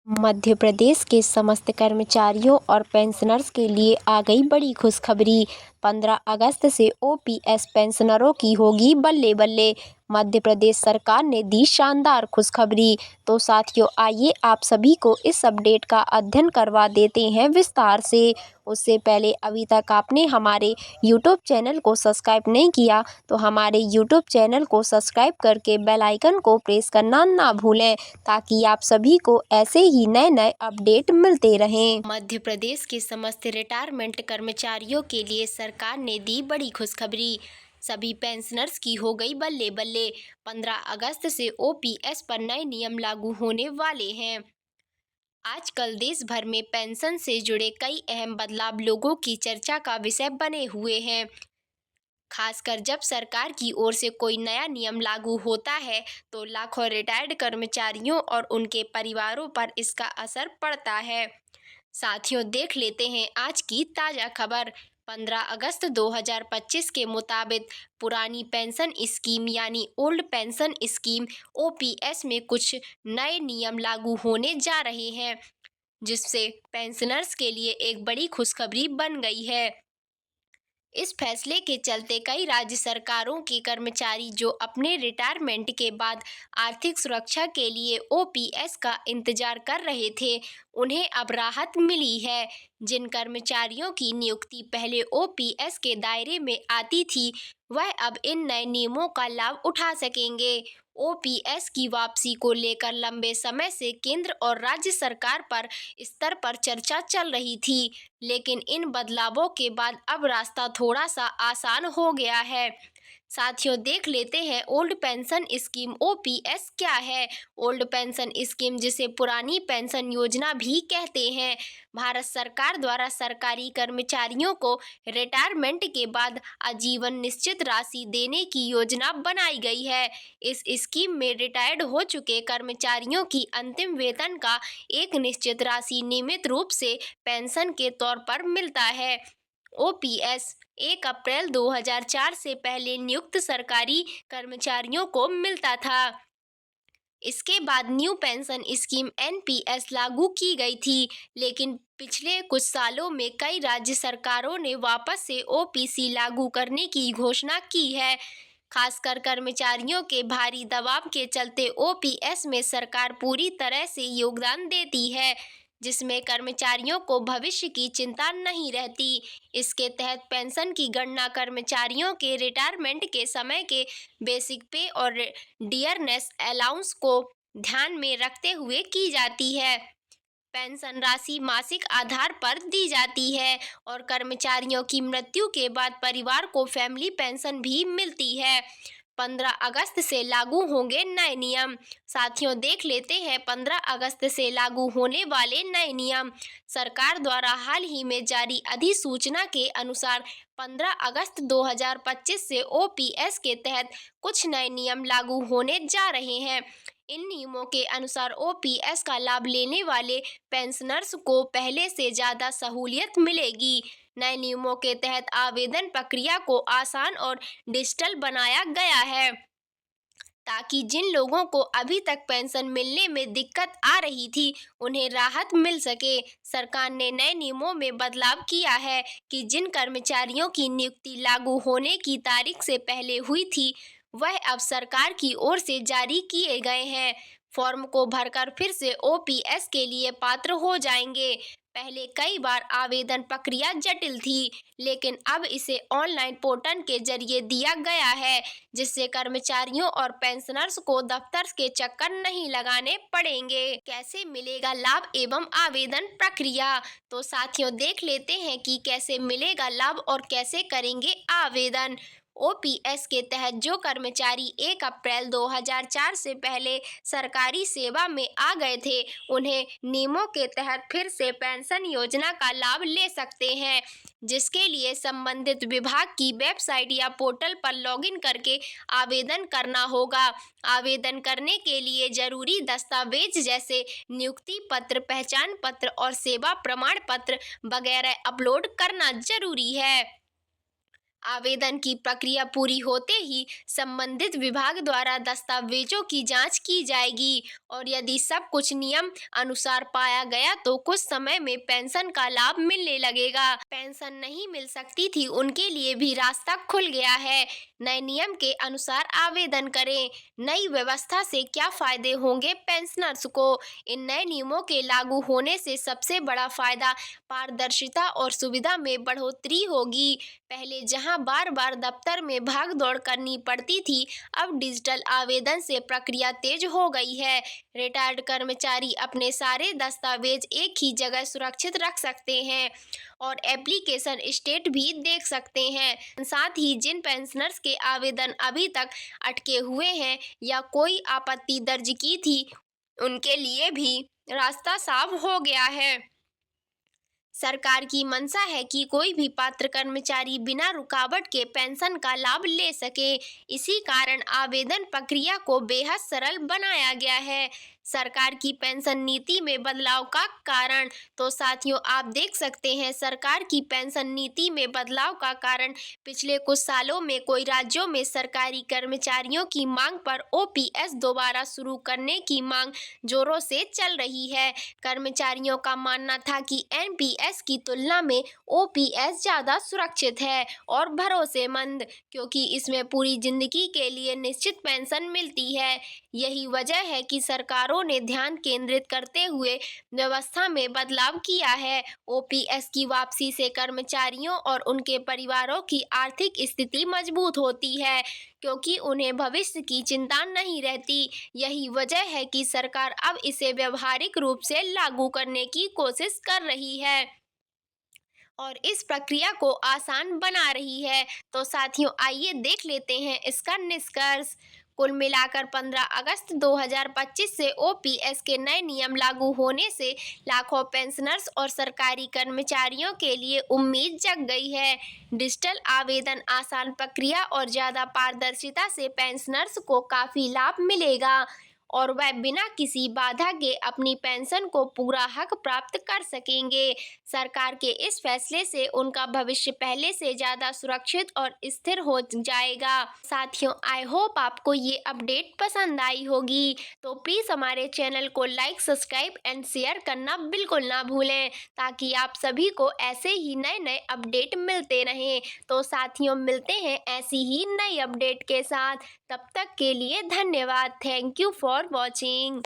मध्य प्रदेश के समस्त कर्मचारियों और पेंशनर्स के लिए आ गई बड़ी खुशखबरी। 15 अगस्त से ओपीएस पेंशनरों की होगी बल्ले बल्ले। मध्य प्रदेश सरकार ने दी शानदार खुशखबरी। तो साथियों, आइए आप सभी को इस अपडेट का अध्ययन करवा देते हैं विस्तार से। उससे पहले अभी तक आपने हमारे यूट्यूब चैनल को सब्सक्राइब नहीं किया तो हमारे यूट्यूब चैनल को सब्सक्राइब करके बेल आइकन को प्रेस करना ना भूलें, ताकि आप सभी को ऐसे ही नए नए अपडेट मिलते रहें। मध्य प्रदेश के समस्त रिटायरमेंट कर्मचारियों के लिए सरकार ने दी बड़ी खुशखबरी। सभी पेंशनर्स की हो गई बल्ले बल्ले। 15 अगस्त से ओपीएस पर नए नियम लागू होने वाले हैं। आजकल देश भर में पेंशन से जुड़े कई अहम बदलाव लोगों की चर्चा का विषय बने हुए हैं। खासकर जब सरकार की ओर से कोई नया नियम लागू होता है तो लाखों रिटायर्ड कर्मचारियों और उनके परिवारों पर इसका असर पड़ता है। साथियों, देख लेते हैं आज की ताज़ा खबर। 15 अगस्त 2025 के मुताबिक पुरानी पेंशन स्कीम यानी ओल्ड पेंशन स्कीम ओपीएस में कुछ नए नियम लागू होने जा रहे हैं, जिससे पेंशनर्स के लिए एक बड़ी खुशखबरी बन गई है। इस फैसले के चलते कई राज्य सरकारों के कर्मचारी जो अपने रिटायरमेंट के बाद आर्थिक सुरक्षा के लिए ओपीएस का इंतजार कर रहे थे, उन्हें अब राहत मिली है। जिन कर्मचारियों की नियुक्ति पहले ओपीएस के दायरे में आती थी, वह अब इन नए नियमों का लाभ उठा सकेंगे। ओपीएस की वापसी को लेकर लंबे समय से केंद्र और राज्य सरकार पर स्तर पर चर्चा चल रही थी, लेकिन इन बदलावों के बाद अब रास्ता थोड़ा सा आसान हो गया है। साथियों, देख लेते हैं ओल्ड पेंशन स्कीम ओपीएस क्या है। ओल्ड पेंशन स्कीम, जिसे पुरानी पेंशन योजना भी कहते हैं, भारत सरकार द्वारा सरकारी कर्मचारियों को रिटायरमेंट के बाद आजीवन निश्चित राशि देने की योजना बनाई गई है। इस स्कीम में रिटायर्ड हो चुके कर्मचारियों की अंतिम वेतन का एक निश्चित राशि नियमित रूप से पेंशन के तौर पर मिलता है। ओपीएस 1 अप्रैल 2004 से पहले नियुक्त सरकारी कर्मचारियों को मिलता था। इसके बाद न्यू पेंशन स्कीम एनपीएस लागू की गई थी, लेकिन पिछले कुछ सालों में कई राज्य सरकारों ने वापस से ओपीसी लागू करने की घोषणा की है। खासकर कर्मचारियों के भारी दबाव के चलते ओपीएस में सरकार पूरी तरह से योगदान देती है, जिसमें कर्मचारियों को भविष्य की चिंता नहीं रहती। इसके तहत पेंशन की गणना कर्मचारियों के रिटायरमेंट के समय के बेसिक पे और डियरनेस अलाउंस को ध्यान में रखते हुए की जाती है। पेंशन राशि मासिक आधार पर दी जाती है और कर्मचारियों की मृत्यु के बाद परिवार को फैमिली पेंशन भी मिलती है। 15 अगस्त से लागू होंगे नए नियम। साथियों, देख लेते हैं 15 अगस्त से लागू होने वाले नए नियम। सरकार द्वारा हाल ही में जारी अधिसूचना के अनुसार 15 अगस्त 2025 से ओपीएस के तहत कुछ नए नियम लागू होने जा रहे हैं। इन नियमों के अनुसार ओपीएस का लाभ लेने वाले पेंशनर्स को पहले से ज़्यादा सहूलियत मिलेगी। नए नियमों के तहत आवेदन प्रक्रिया को आसान और डिजिटल बनाया गया है, ताकि जिन लोगों को अभी तक पेंशन मिलने में दिक्कत आ रही थी, उन्हें राहत मिल सके। सरकार ने नए नियमों में बदलाव किया है कि जिन कर्मचारियों की नियुक्ति लागू होने की तारीख से पहले हुई थी, वह अब सरकार की ओर से जारी किए गए हैं फॉर्म को भरकर फिर से ओपीएस के लिए पात्र हो जाएंगे। पहले कई बार आवेदन प्रक्रिया जटिल थी, लेकिन अब इसे ऑनलाइन पोर्टल के जरिए दिया गया है, जिससे कर्मचारियों और पेंशनर्स को दफ्तर के चक्कर नहीं लगाने पड़ेंगे। कैसे मिलेगा लाभ एवं आवेदन प्रक्रिया? तो साथियों, देख लेते हैं कि कैसे मिलेगा लाभ और कैसे करेंगे आवेदन। ओपीएस के तहत जो कर्मचारी 1 अप्रैल 2004 से पहले सरकारी सेवा में आ गए थे, उन्हें नियमों के तहत फिर से पेंशन योजना का लाभ ले सकते हैं, जिसके लिए संबंधित विभाग की वेबसाइट या पोर्टल पर लॉगिन करके आवेदन करना होगा। आवेदन करने के लिए जरूरी दस्तावेज जैसे नियुक्ति पत्र, पहचान पत्र और सेवा प्रमाण पत्र वगैरह अपलोड करना जरूरी है। आवेदन की प्रक्रिया पूरी होते ही संबंधित विभाग द्वारा दस्तावेजों की जांच की जाएगी और यदि सब कुछ नियम अनुसार पाया गया तो कुछ समय में पेंशन का लाभ मिलने लगेगा। पेंशन नहीं मिल सकती थी उनके लिए भी रास्ता खुल गया है। नए नियम के अनुसार आवेदन करें। नई व्यवस्था से क्या फायदे होंगे पेंशनर्स को? इन नए नियमों के लागू होने से सबसे बड़ा फायदा पारदर्शिता और सुविधा में बढ़ोतरी होगी। पहले जहां बार बार दफ्तर में भाग दौड़ करनी पड़ती थी, अब डिजिटल आवेदन से प्रक्रिया तेज हो गई है। रिटायर्ड कर्मचारी अपने सारे दस्तावेज एक ही जगह सुरक्षित रख सकते हैं और एप्लीकेशन स्टेट भी देख सकते हैं। साथ ही जिन पेंशनर्स के आवेदन अभी तक अटके हुए हैं या कोई आपत्ति दर्ज की थी, उनके लिए भी रास्ता साफ हो गया है। सरकार की मंशा है कि कोई भी पात्र कर्मचारी बिना रुकावट के पेंशन का लाभ ले सके। इसी कारण आवेदन प्रक्रिया को बेहद सरल बनाया गया है। सरकार की पेंशन नीति में बदलाव का कारण, तो साथियों आप देख सकते हैं सरकार की पेंशन नीति में बदलाव का कारण पिछले कुछ सालों में कई राज्यों में सरकारी कर्मचारियों की मांग पर ओपीएस दोबारा शुरू करने की मांग जोरों से चल रही है। कर्मचारियों का मानना था कि एनपीएस की तुलना में ओपीएस ज़्यादा सुरक्षित है और भरोसेमंद, क्योंकि इसमें पूरी जिंदगी के लिए निश्चित पेंशन मिलती है। यही वजह है कि सरकारों ने ध्यान केंद्रित करते हुए व्यवस्था में बदलाव किया है। ओपीएस की वापसी से कर्मचारियों और उनके परिवारों की आर्थिक स्थिति मजबूत होती है, क्योंकि उन्हें भविष्य की चिंता नहीं रहती। यही वजह है कि सरकार अब इसे व्यावहारिक रूप से लागू करने की कोशिश कर रही है और इस प्रक्रिया को आसान बना रही है। तो साथियों आइए देख लेते हैं इसका निष्कर्ष। कुल मिलाकर 15 अगस्त 2025 से ओपीएस के नए नियम लागू होने से लाखों पेंशनर्स और सरकारी कर्मचारियों के लिए उम्मीद जग गई है। डिजिटल आवेदन, आसान प्रक्रिया और ज़्यादा पारदर्शिता से पेंशनर्स को काफ़ी लाभ मिलेगा और वह बिना किसी बाधा के अपनी पेंशन को पूरा हक प्राप्त कर सकेंगे। सरकार के इस फैसले से उनका भविष्य पहले से ज़्यादा सुरक्षित और स्थिर हो जाएगा। साथियों आई होप आपको ये अपडेट पसंद आई होगी, तो प्लीज़ हमारे चैनल को लाइक, सब्सक्राइब एंड शेयर करना बिल्कुल ना भूलें, ताकि आप सभी को ऐसे ही नए नए अपडेट मिलते रहें। तो साथियों मिलते हैं ऐसी ही नई अपडेट के साथ, तब तक के लिए धन्यवाद। Thank you for watching.